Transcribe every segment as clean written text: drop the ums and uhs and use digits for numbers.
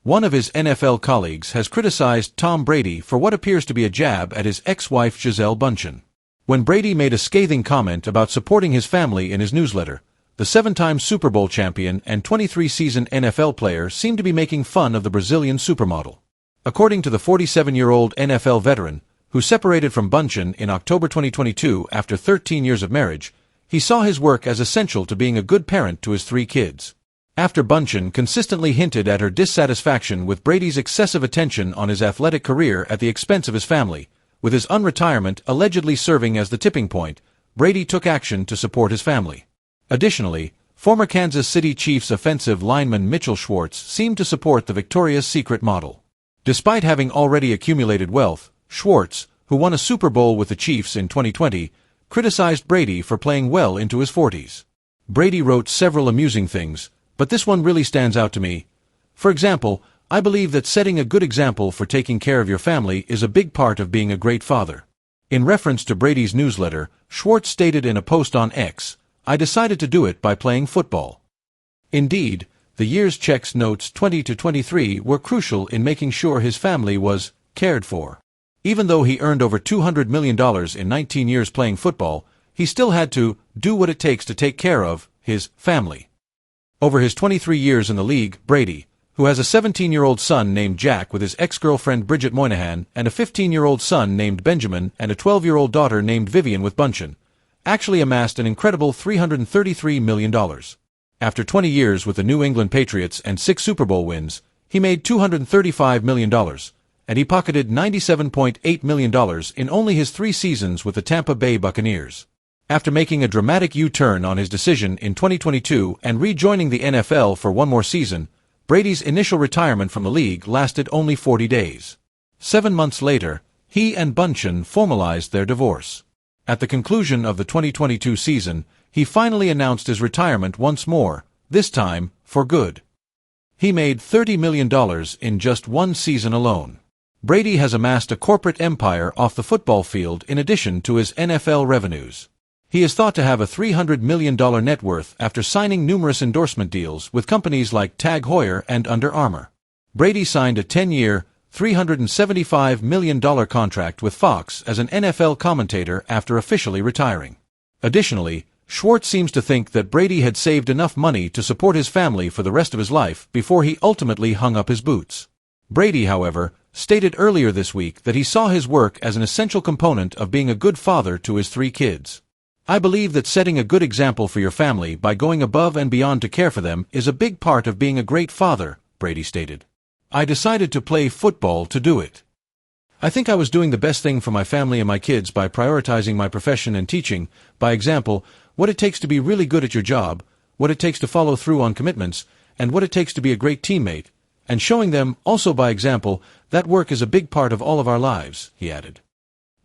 One of his NFL colleagues has criticized Tom Brady for what appears to be a jab at his ex-wife Gisele Bündchen. When Brady made a scathing comment about supporting his family in his newsletter, the 7-time Super Bowl champion and 23-season NFL player seemed to be making fun of the Brazilian supermodel. According to the 47-year-old NFL veteran, who separated from Bündchen in October 2022 after 13 years of marriage, he saw his work as essential to being a good parent to his 3 kids. After Bündchen consistently hinted at her dissatisfaction with Brady's excessive attention on his athletic career at the expense of his family, with his unretirement allegedly serving as the tipping point, Brady took action to support his family. Additionally, former Kansas City Chiefs offensive lineman Mitchell Schwartz seemed to support the Victoria's Secret model. Despite having already accumulated wealth, Schwartz, who won a Super Bowl with the Chiefs in 2020, criticized Brady for playing well into his 40s. Brady wrote several amusing things, but this one really stands out to me. For example, I believe that setting a good example for taking care of your family is a big part of being a great father. In reference to Brady's newsletter, Schwartz stated in a post on X, "I decided to do it by playing football." Indeed, the year's checks notes 20 to 23 were crucial in making sure his family was cared for. Even though he earned over $200 million in 19 years playing football, he still had to do what it takes to take care of his family. Over his 23 years in the league, Brady, who has a 17-year-old son named Jack with his ex-girlfriend Bridget Moynihan and a 15-year-old son named Benjamin and a 12-year-old daughter named Vivian with Bündchen, actually amassed an incredible $333 million. After 20 years with the New England Patriots and 6 Super Bowl wins, he made $235 million, and he pocketed $97.8 million in only his 3 seasons with the Tampa Bay Buccaneers. After making a dramatic U-turn on his decision in 2022 and rejoining the NFL for one more season, Brady's initial retirement from the league lasted only 40 days. 7 months later, he and Bündchen formalized their divorce. At the conclusion of the 2022 season, he finally announced his retirement once more, this time for good. He made $30 million in just 1 season alone. Brady has amassed a corporate empire off the football field in addition to his NFL revenues. He is thought to have a $300 million net worth after signing numerous endorsement deals with companies like Tag Heuer and Under Armour. Brady signed a 10-year, $375 million contract with Fox as an NFL commentator after officially retiring. Additionally, Schwartz seems to think that Brady had saved enough money to support his family for the rest of his life before he ultimately hung up his boots. Brady, however, stated earlier this week that he saw his work as an essential component of being a good father to his 3 kids. "I believe that setting a good example for your family by going above and beyond to care for them is a big part of being a great father," Brady stated. "I decided to play football to do it. I think I was doing the best thing for my family and my kids by prioritizing my profession and teaching, by example, what it takes to be really good at your job, what it takes to follow through on commitments, and what it takes to be a great teammate, and showing them, also by example, that work is a big part of all of our lives," he added.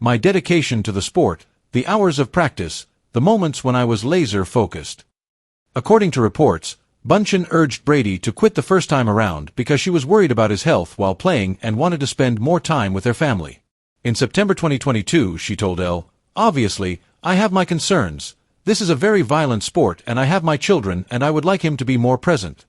"My dedication to the sport, the hours of practice, the moments when I was laser-focused." According to reports, Bündchen urged Brady to quit the first time around because she was worried about his health while playing and wanted to spend more time with their family. In September 2022, she told Elle, "Obviously, I have my concerns. This is a very violent sport and I have my children and I would like him to be more present.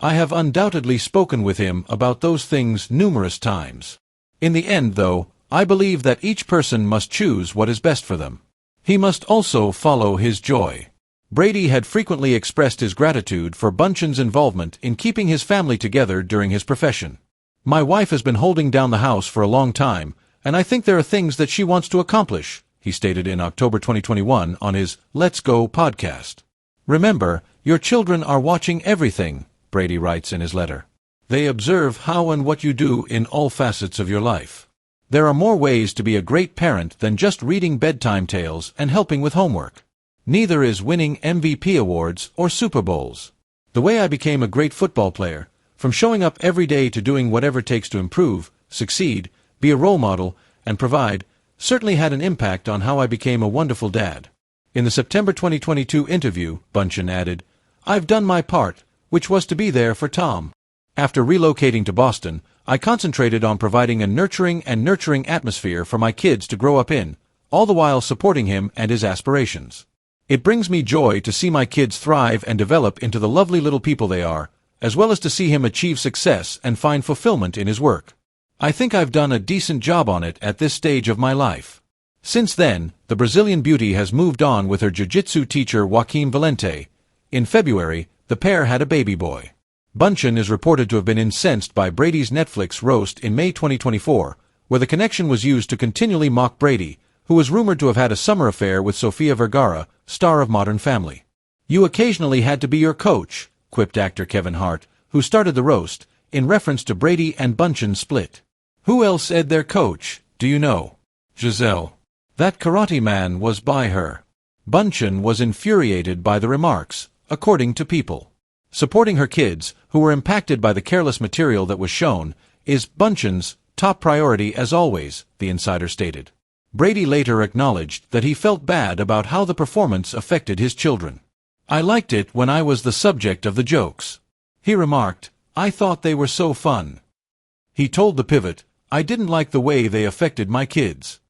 I have undoubtedly spoken with him about those things numerous times. In the end, though, I believe that each person must choose what is best for them. He must also follow his joy." Brady had frequently expressed his gratitude for Bündchen's involvement in keeping his family together during his profession. "My wife has been holding down the house for a long time, and I think there are things that she wants to accomplish," he stated in October 2021 on his Let's Go podcast. "Remember, your children are watching everything," Brady writes in his letter. "They observe how and what you do in all facets of your life. There are more ways to be a great parent than just reading bedtime tales and helping with homework. Neither is winning MVP awards or Super Bowls. The way I became a great football player, from showing up every day to doing whatever it takes to improve, succeed, be a role model, and provide, certainly had an impact on how I became a wonderful dad." In the September 2022 interview, Bündchen added, "I've done my part, which was to be there for Tom. After relocating to Boston, I concentrated on providing a nurturing atmosphere for my kids to grow up in, all the while supporting him and his aspirations. It brings me joy to see my kids thrive and develop into the lovely little people they are. as well as to see him achieve success and find fulfillment in his work. I think I've done a decent job on it at this stage of my life. Since then, the Brazilian beauty has moved on with her jiu-jitsu teacher Joaquim Valente. In February, the pair had a baby boy. Bündchen is reported to have been incensed by Brady's Netflix roast in May 2024, where the connection was used to continually mock Brady, who was rumored to have had a summer affair with Sofia Vergara, star of Modern Family. "You occasionally had to be your coach," quipped actor Kevin Hart, who started the roast, in reference to Brady and Bündchen's split. "Who else said their coach, do you know? Gisele. That karate man was by her." Bündchen was infuriated by the remarks, according to People. Supporting her kids, who were impacted by the careless material that was shown, is Bündchen's top priority as always, the insider stated. Brady later acknowledged that he felt bad about how the performance affected his children. "I liked it when I was the subject of the jokes," he remarked. "I thought they were so fun." He told The Pivot, "I didn't like the way they affected my kids.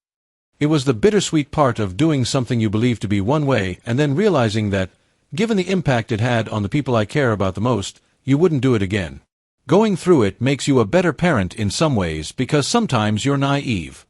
It was the bittersweet part of doing something you believe to be one way and then realizing that, given the impact it had on the people I care about the most, you wouldn't do it again. Going through it makes you a better parent in some ways because sometimes you're naive.